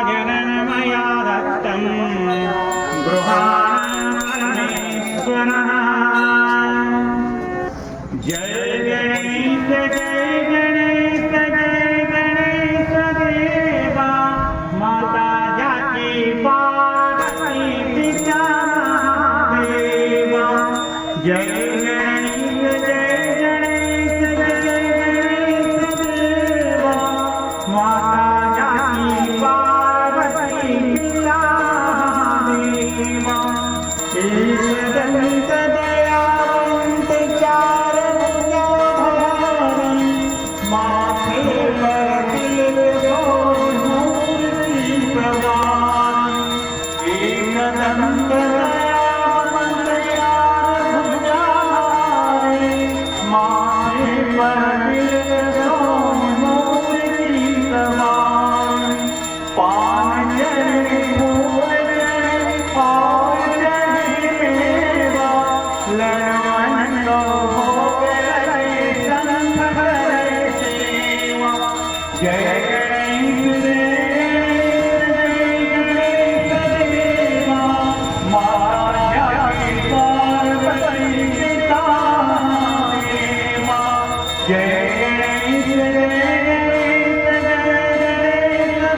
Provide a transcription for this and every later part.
जगन्मया दत्तं गृहाणेश्वरः। जय गणेश जय गणेश जय गणेश देवा, माता जाकी पार्वती पिता देवा। जय गणेश जय गणेश जय गणेश देवा, माता जाकी पार्वती पिता देवा। एकदंत दयावंत चार भुजाधारी, माथे पर तिलक मूर्ति प्रवान। एकदंत दयावंत चार भुजाधारी, माथे पर तिलक मूर्ति प्रवान। पाँच फूल और लड़वन भोग लगे संत करे सेवा। जय गणेश गणेश देवा, माता जाकी पार्वती पिता देवा। जय गणेश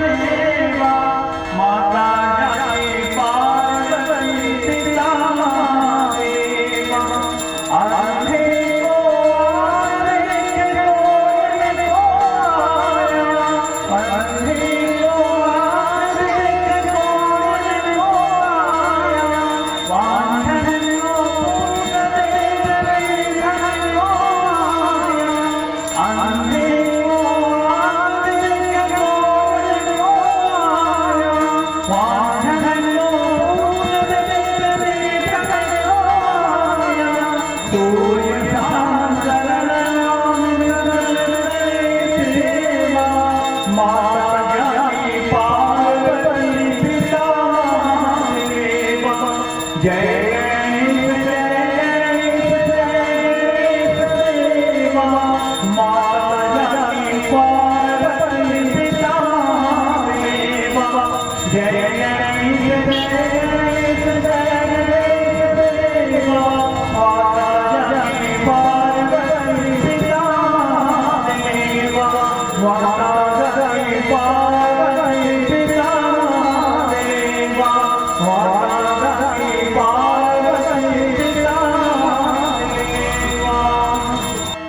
देवा, माता जाकी पार्वती पिता देवा। आधे को आधे को आया, आधे को आधे को आया, वांझन को पूत दे घन को आया। आधे को आधे को आया, वांझन को पूत दे घन को आया। तोय शरण देवा, माता जाकी पार्वती पिता देवा। जय गणेश देवा, माता जाकी पार्वती पिता देवा। जय गणेश